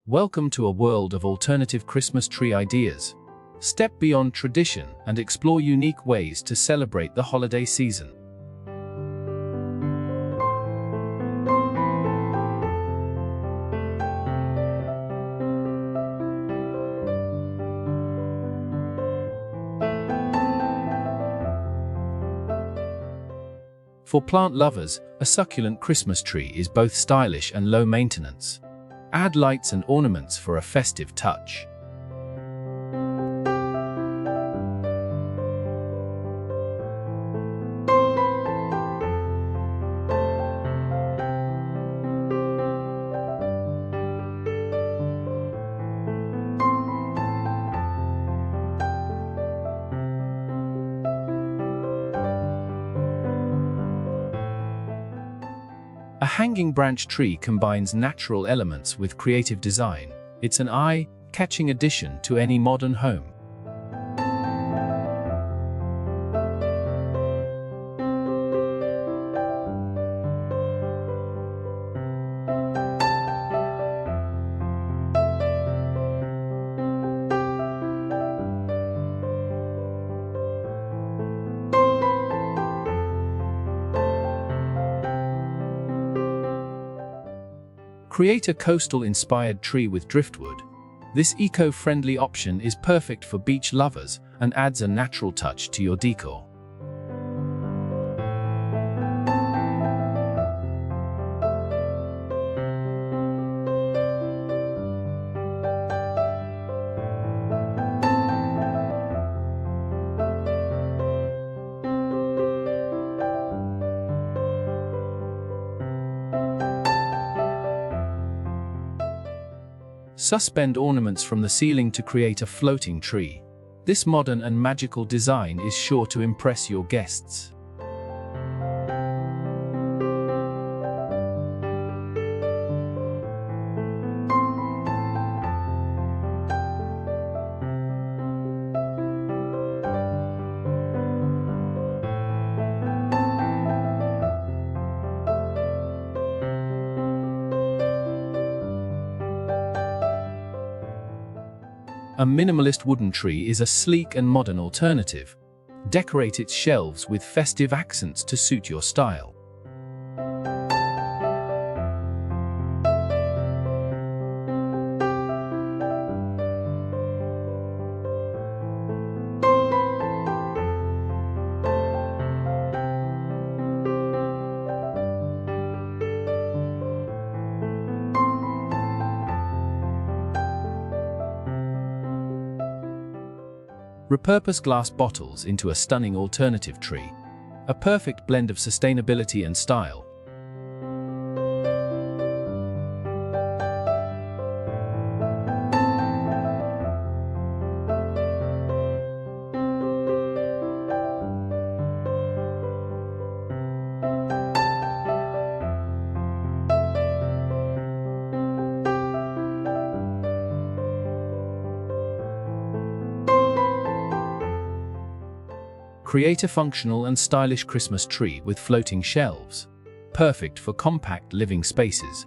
Welcome to a world of alternative Christmas tree ideas. Step beyond tradition and explore unique ways to celebrate the holiday season. For plant lovers, a succulent Christmas tree is both stylish and low maintenance. Add lights and ornaments for a festive touch. A hanging branch tree combines natural elements with creative design. It's an eye-catching addition to any modern home. Create a coastal-inspired tree with driftwood. This eco-friendly option is perfect for beach lovers and adds a natural touch to your decor. Suspend ornaments from the ceiling to create a floating tree. This modern and magical design is sure to impress your guests. A minimalist wooden tree is a sleek and modern alternative. Decorate its shelves with festive accents to suit your style. Repurpose glass bottles into a stunning alternative tree. A perfect blend of sustainability and style. Create a functional and stylish Christmas tree with floating shelves. Perfect for compact living spaces.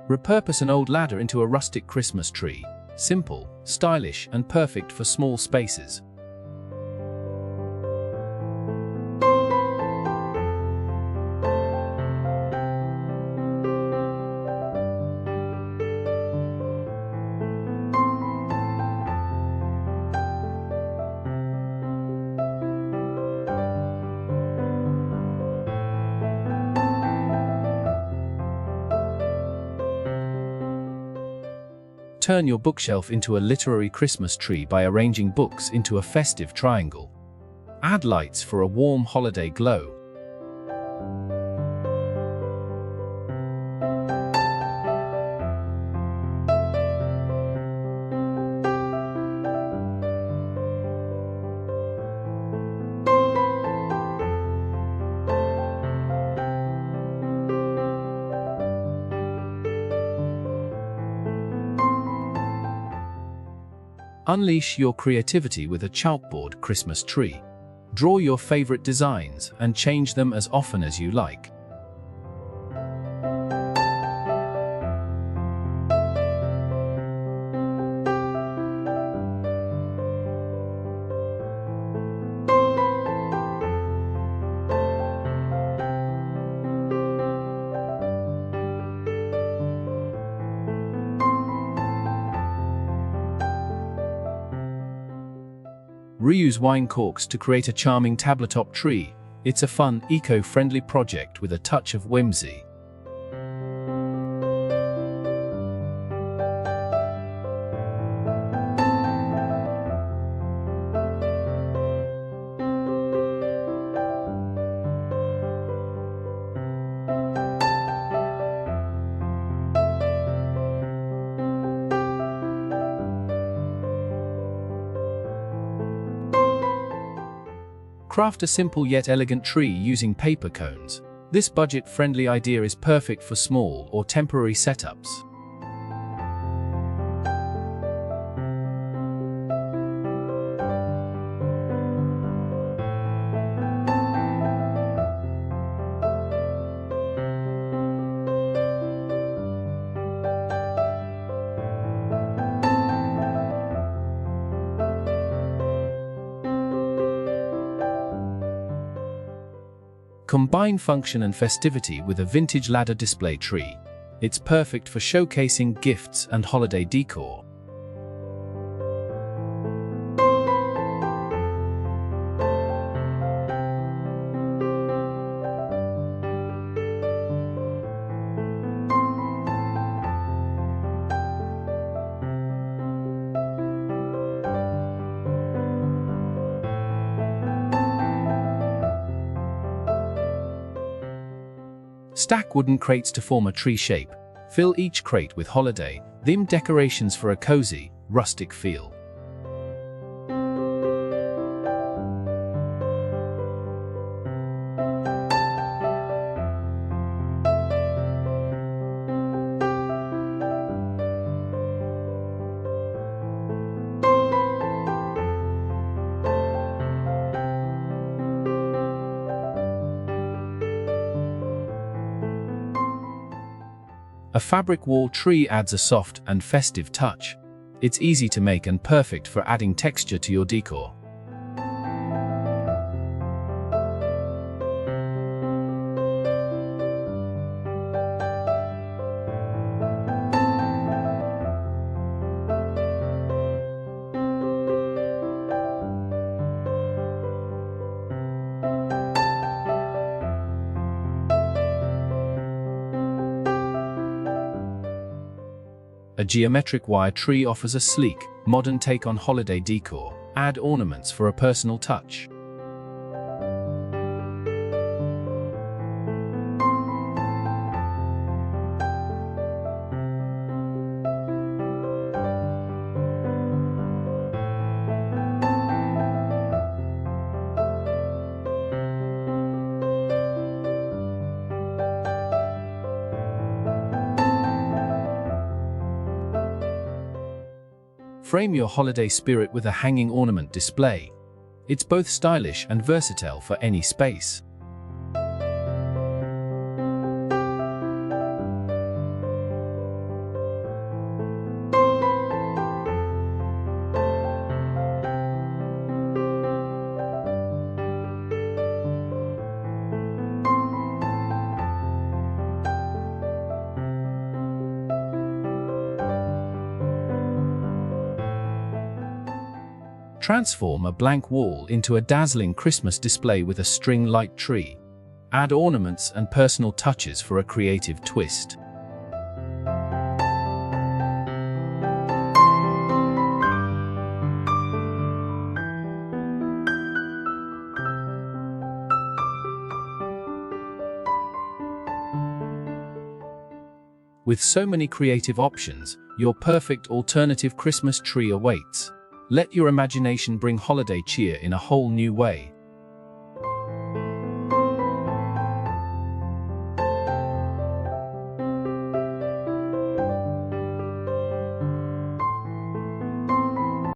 Repurpose an old ladder into a rustic Christmas tree. Simple, stylish, and perfect for small spaces. Turn your bookshelf into a literary Christmas tree by arranging books into a festive triangle. Add lights for a warm holiday glow. Unleash your creativity with a chalkboard Christmas tree. Draw your favorite designs and change them as often as you like. Reuse wine corks to create a charming tabletop tree. It's a fun, eco-friendly project with a touch of whimsy. Craft a simple yet elegant tree using paper cones. This budget-friendly idea is perfect for small or temporary setups. Combine function and festivity with a vintage ladder display tree. It's perfect for showcasing gifts and holiday decor. Stack wooden crates to form a tree shape. Fill each crate with holiday-themed decorations for a cozy, rustic feel. A fabric wall tree adds a soft and festive touch. It's easy to make and perfect for adding texture to your decor. A geometric wire tree offers a sleek, modern take on holiday decor. Add ornaments for a personal touch. Frame your holiday spirit with a hanging ornament display. It's both stylish and versatile for any space. Transform a blank wall into a dazzling Christmas display with a string light tree. Add ornaments and personal touches for a creative twist. With so many creative options, your perfect alternative Christmas tree awaits. Let your imagination bring holiday cheer in a whole new way.